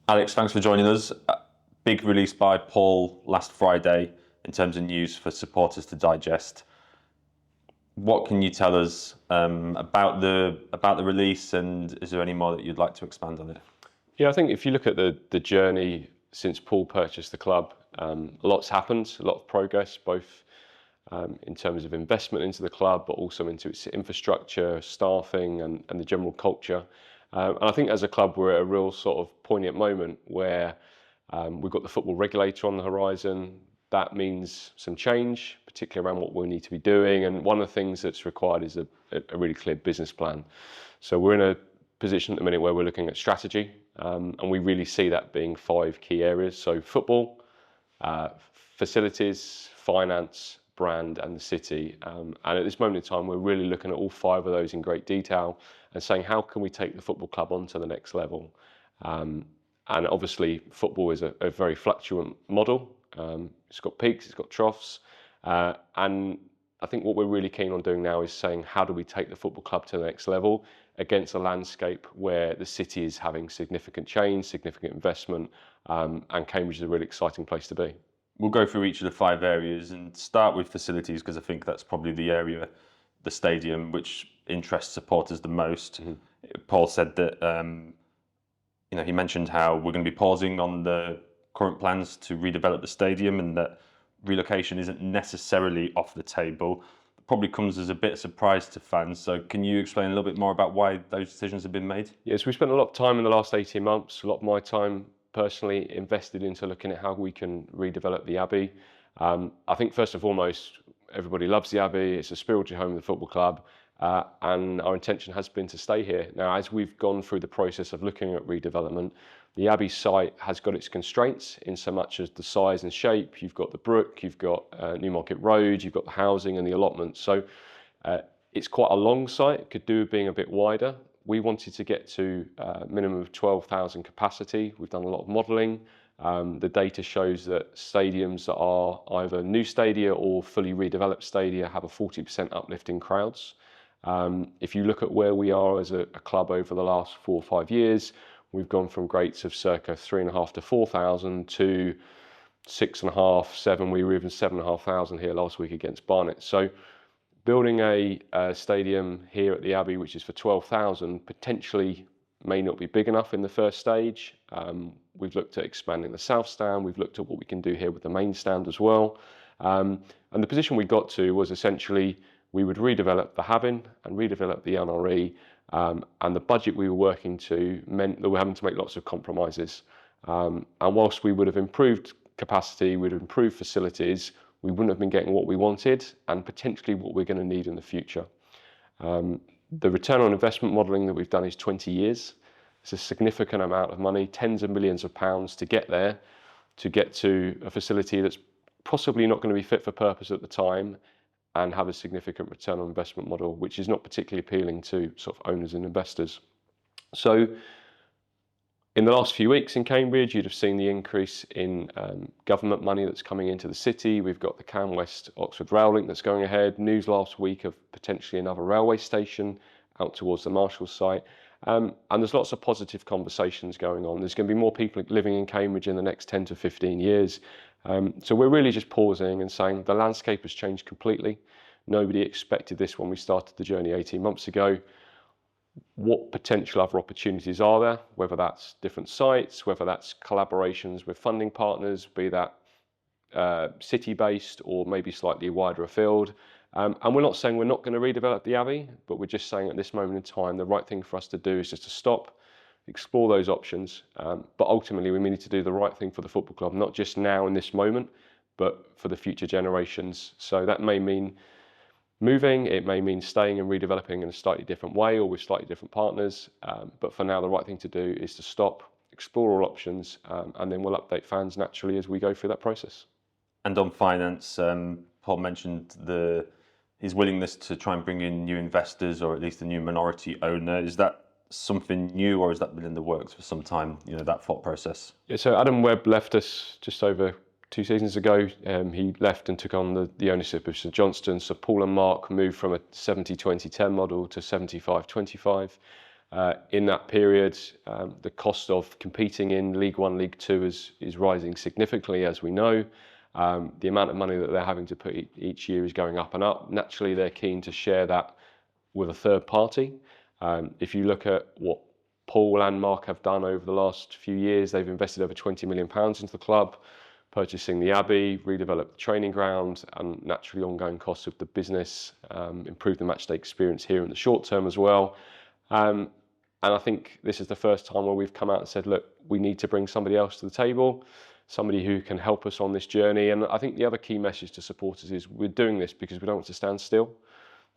Alex, thanks for joining us. Big release by Paul last Friday in terms of news for supporters to digest. What can you tell us about the release, and is there any more that you'd like to expand on it? Yeah, I think if you look at the journey since Paul purchased the club, a lot's happened, a lot of progress, both in terms of investment into the club, but also into its infrastructure, staffing, and the general culture. And I think as a club, we're at a real sort of poignant moment where we've got the football regulator on the horizon. That means some change, particularly around what we need to be doing. And one of the things that's required is a really clear business plan. So we're in a position at the minute where we're looking at strategy, and we really see that being 5 key areas. So football, facilities, finance, brand, and the city. And at this moment in time, we're really looking at all 5 of those in great detail and saying, how can we take the football club on to the next level? And obviously, football is a very fluctuant model. It's got peaks, it's got troughs. And I think what we're really keen on doing now is saying, how do we take the football club to the next level against a landscape where the city is having significant change, significant investment, and Cambridge is a really exciting place to be. We'll go through each of the 5 areas and start with facilities, because I think that's probably the area, the stadium, which interests supporters the most. Mm-hmm. Paul said that, he mentioned how we're going to be pausing on the current plans to redevelop the stadium and that relocation isn't necessarily off the table. It probably comes as a bit of surprise to fans. So can you explain a little bit more about why those decisions have been made? Yes, we spent a lot of time in the last 18 months, a lot of my time personally invested into looking at how we can redevelop the Abbey. I think first and foremost, everybody loves the Abbey. It's a spiritual home of the football club, and our intention has been to stay here. Now, as we've gone through the process of looking at redevelopment, the Abbey site has got its constraints in so much as the size and shape. You've got the brook, you've got Newmarket Road, you've got the housing and the allotments. So it's quite a long site, could do with being a bit wider. We wanted to get to a minimum of 12,000 capacity. We've done a lot of modelling. The data shows that stadiums that are either new stadia or fully redeveloped stadia have a 40% uplift in crowds. If you look at where we are as a club over the last 4 or 5 years, we've gone from rates of circa 3,500 to 4,000 to 6,500, 7,000. We were even 7,500 here last week against Barnet. So building a stadium here at the Abbey, which is for 12,000, potentially may not be big enough in the first stage. We've looked at expanding the south stand. We've looked at what we can do here with the main stand as well. And the position we got to was essentially we would redevelop the Havin and redevelop the NRE. And the budget we were working to meant that we're having to make lots of compromises. And whilst we would have improved capacity, we'd have improved facilities, we wouldn't have been getting what we wanted and potentially what we're going to need in the future. The return on investment modelling that we've done is 20 years. It's a significant amount of money, tens of millions of pounds to get there, to get to a facility that's possibly not going to be fit for purpose at the time and have a significant return on investment model, which is not particularly appealing to sort of owners and investors. So in the last few weeks in Cambridge, you'd have seen the increase in government money that's coming into the city. We've got the Cam West Oxford rail link that's going ahead. News last week of potentially another railway station out towards the Marshall site. And there's lots of positive conversations going on. There's going to be more people living in Cambridge in the next 10 to 15 years. So we're really just pausing and saying the landscape has changed completely. Nobody expected this when we started the journey 18 months ago. What potential other opportunities are there, whether that's different sites, whether that's collaborations with funding partners, be that city-based or maybe slightly wider afield. And we're not saying we're not going to redevelop the Abbey, but we're just saying at this moment in time, the right thing for us to do is just to stop, explore those options. But ultimately, we need to do the right thing for the football club, not just now in this moment, but for the future generations. So that may mean moving, it may mean staying and redeveloping in a slightly different way or with slightly different partners. But for now, the right thing to do is to stop, explore all options, and then we'll update fans naturally as we go through that process. And on finance, Paul mentioned his willingness to try and bring in new investors or at least a new minority owner. Is that something new, or has that been in the works for some time, that thought process? Yeah, so Adam Webb left us just over 2 seasons ago. He left and took on the ownership of St Johnstone. So Paul and Mark moved from a 70-20-10 model to 75-25. In that period, the cost of competing in League One, League Two is rising significantly, as we know. The amount of money that they're having to put each year is going up and up. Naturally, they're keen to share that with a third party. If you look at what Paul and Mark have done over the last few years, they've invested over £20 million into the club, purchasing the Abbey, redeveloped the training ground, and naturally ongoing costs of the business, improved the matchday experience here in the short term as well. And I think this is the first time where we've come out and said, look, we need to bring somebody else to the table, somebody who can help us on this journey. And I think the other key message to supporters is we're doing this because we don't want to stand still.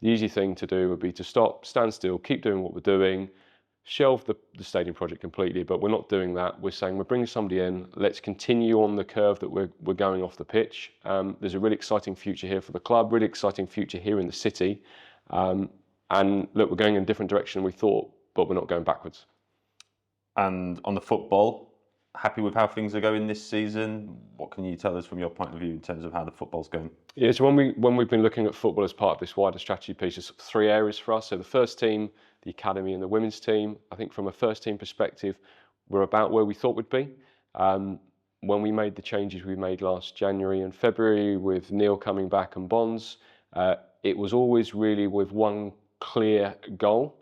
The easy thing to do would be to stop, stand still, keep doing what we're doing, shelve the stadium project completely, but we're not doing that. We're saying we're bringing somebody in, let's continue on the curve that we're going off the pitch. There's a really exciting future here for the club, really exciting future here in the city. And look, we're going in a different direction than we thought, but we're not going backwards. And on the football, happy with how things are going this season? What can you tell us from your point of view in terms of how the football's going? Yeah, so when we've been looking at football as part of this wider strategy piece, there's 3 areas for us. So the first team, the academy and the women's team. I think from a first team perspective, we're about where we thought we'd be. When we made the changes we made last January and February with Neil coming back and Bonds, it was always really with one clear goal,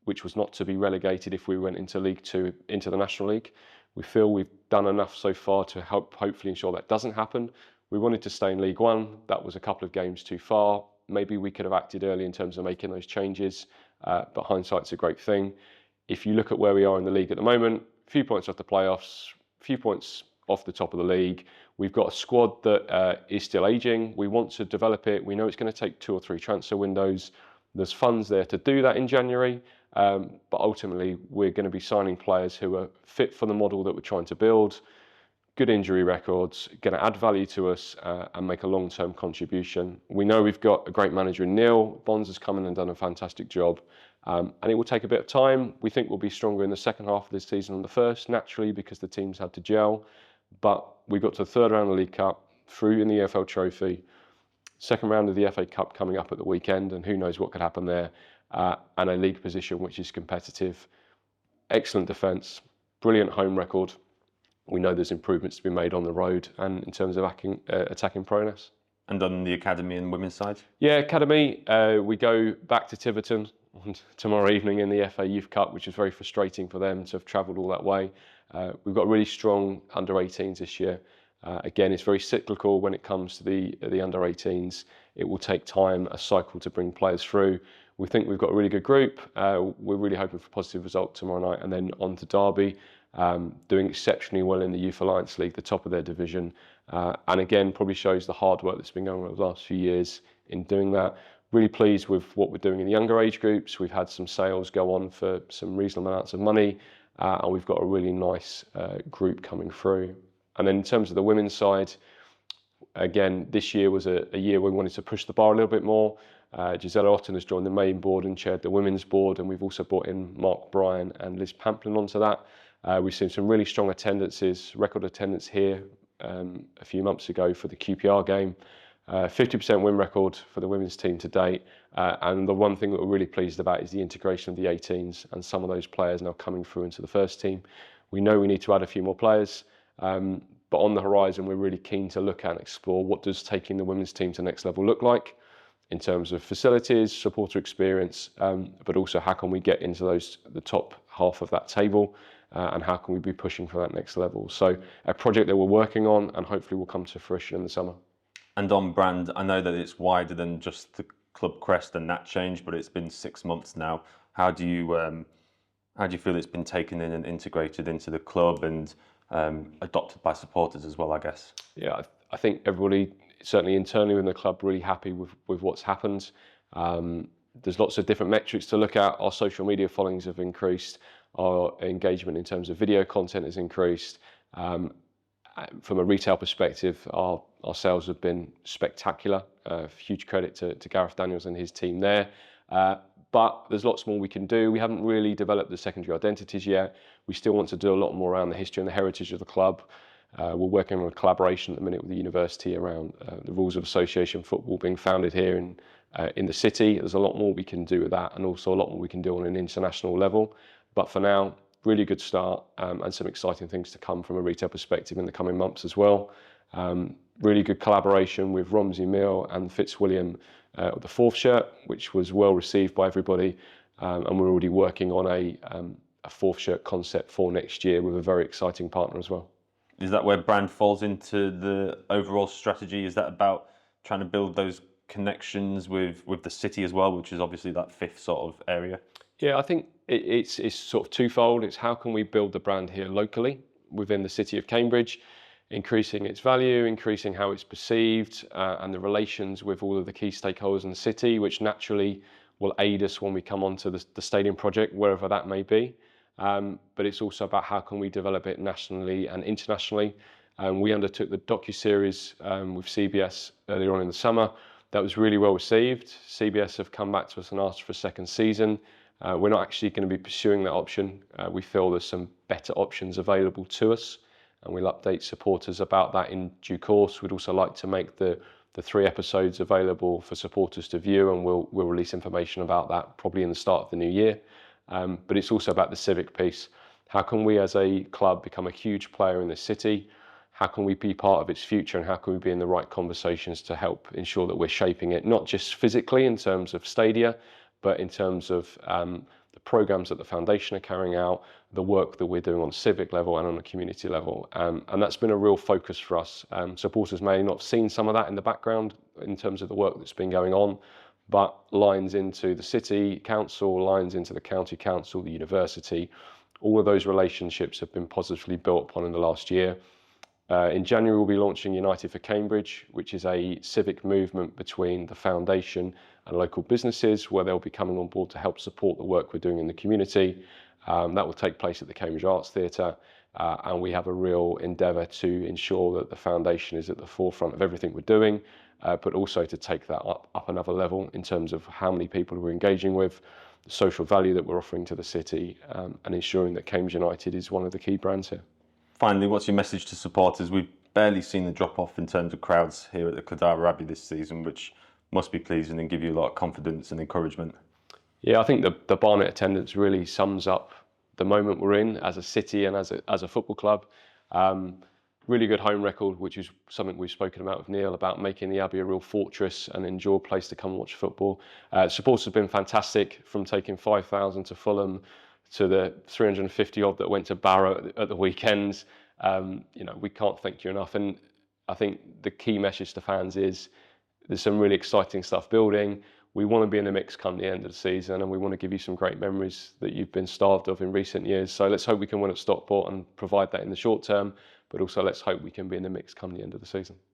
which was not to be relegated if we went into League Two, into the National League. We feel we've done enough so far to help hopefully ensure that doesn't happen. We wanted to stay in League One. That was a couple of games too far. Maybe we could have acted early in terms of making those changes, but hindsight's a great thing. If you look at where we are in the league at the moment, a few points off the playoffs, a few points off the top of the league. We've got a squad that is still aging. We want to develop it. We know it's going to take 2 or 3 transfer windows. There's funds there to do that in January. But ultimately, we're going to be signing players who are fit for the model that we're trying to build, good injury records, going to add value to us and make a long-term contribution. We know we've got a great manager in Neil. Bonds has come in and done a fantastic job. And it will take a bit of time. We think we'll be stronger in the second half of this season than the first, naturally, because the teams had to gel. But we got to the 3rd round of the League Cup, through in the EFL Trophy, 2nd round of the FA Cup coming up at the weekend, and who knows what could happen there. And a league position which is competitive. Excellent defence, brilliant home record. We know there's improvements to be made on the road and in terms of attacking prowess. And on the academy and women's side? Yeah, academy, we go back to Tiverton tomorrow evening in the FA Youth Cup, which is very frustrating for them to have travelled all that way. We've got really strong under-18s this year. Again, it's very cyclical when it comes to the under-18s. It will take time, a cycle to bring players through. We think we've got a really good group. We're really hoping for a positive result tomorrow night, and then on to Derby, doing exceptionally well in the Youth Alliance League, the top of their division. And again, probably shows the hard work that's been going on over the last few years in doing that. Really pleased with what we're doing in the younger age groups. We've had some sales go on for some reasonable amounts of money, and we've got a really nice group coming through. And then in terms of the women's side, again, this year was a year we wanted to push the bar a little bit more. Gisela Otten has joined the main board and chaired the women's board, and we've also brought in Mark Bryan and Liz Pamplin onto that. We've seen some really strong attendances, record attendance here a few months ago for the QPR game. 50% win record for the women's team to date. And the one thing that we're really pleased about is the integration of the 18s and some of those players now coming through into the first team. We know we need to add a few more players, but on the horizon, we're really keen to look at and explore what does taking the women's team to the next level look like in terms of facilities, supporter experience, but also how can we get into the top half of that table, and how can we be pushing for that next level. So a project that we're working on and hopefully will come to fruition in the summer. And on brand, I know that it's wider than just the club crest and that change, but it's been 6 months now. How do you feel it's been taken in and integrated into the club and adopted by supporters as well, I guess? Yeah, I think everybody, certainly internally within the club, really happy with what's happened. There's lots of different metrics to look at. Our social media followings have increased. Our engagement in terms of video content has increased. From a retail perspective, our sales have been spectacular. Huge credit to Gareth Daniels and his team there. But there's lots more we can do. We haven't really developed the secondary identities yet. We still want to do a lot more around the history and the heritage of the club. We're working on a collaboration at the minute with the university around the rules of association football being founded here in in the city. There's a lot more we can do with that, and also a lot more we can do on an international level. But for now, really good start, and some exciting things to come from a retail perspective in the coming months as well. Really good collaboration with Romsey Mill and Fitzwilliam, the fourth shirt, which was well received by everybody. And we're already working on a fourth shirt concept for next year with a very exciting partner as well. Is that where brand falls into the overall strategy? Is that about trying to build those connections with the city as well, which is obviously that fifth sort of area? Yeah, I think it's sort of twofold. It's how can we build the brand here locally within the city of Cambridge, increasing its value, increasing how it's perceived, and the relations with all of the key stakeholders in the city, which naturally will aid us when we come onto the stadium project, wherever that may be. But it's also about how can we develop it nationally and internationally. We undertook the docuseries with CBS earlier on in the summer. That was really well received. CBS have come back to us and asked for a second season. We're not actually going to be pursuing that option. We feel there's some better options available to us, and we'll update supporters about that in due course. We'd also like to make the 3 episodes available for supporters to view, and we'll release information about that probably in the start of the new year. But it's also about the civic piece. How can we as a club become a huge player in the city? How can we be part of its future, and how can we be in the right conversations to help ensure that we're shaping it, not just physically in terms of stadia, but in terms of the programs that the foundation are carrying out, the work that we're doing on a civic level and on a community level. And that's been a real focus for us. Supporters may not have seen some of that in the background in terms of the work that's been going on, but lines into the city council, lines into the county council, the university. All of those relationships have been positively built upon in the last year. In January, we'll be launching United for Cambridge, which is a civic movement between the foundation and local businesses, where they'll be coming on board to help support the work we're doing in the community. That will take place at the Cambridge Arts Theatre, and we have a real endeavour to ensure that the foundation is at the forefront of everything we're doing, but also to take that up another level in terms of how many people we're engaging with, the social value that we're offering to the city, and ensuring that Cambridge United is one of the key brands here. Finally, what's your message to supporters? We've barely seen the drop-off in terms of crowds here at the Cladara Abbey this season, which must be pleasing and give you a lot of confidence and encouragement. Yeah, I think the Barnet attendance really sums up the moment we're in as a city and as a football club. Really good home record, which is something we've spoken about with Neil, about making the Abbey a real fortress and an enjoyable place to come and watch football. Supporters have been fantastic, from taking 5,000 to Fulham to the 350 odd that went to Barrow at the weekends. We can't thank you enough. And I think the key message to fans is there's some really exciting stuff building. We want to be in the mix come the end of the season, and we want to give you some great memories that you've been starved of in recent years. So let's hope we can win at Stockport and provide that in the short term, but also let's hope we can be in the mix come the end of the season.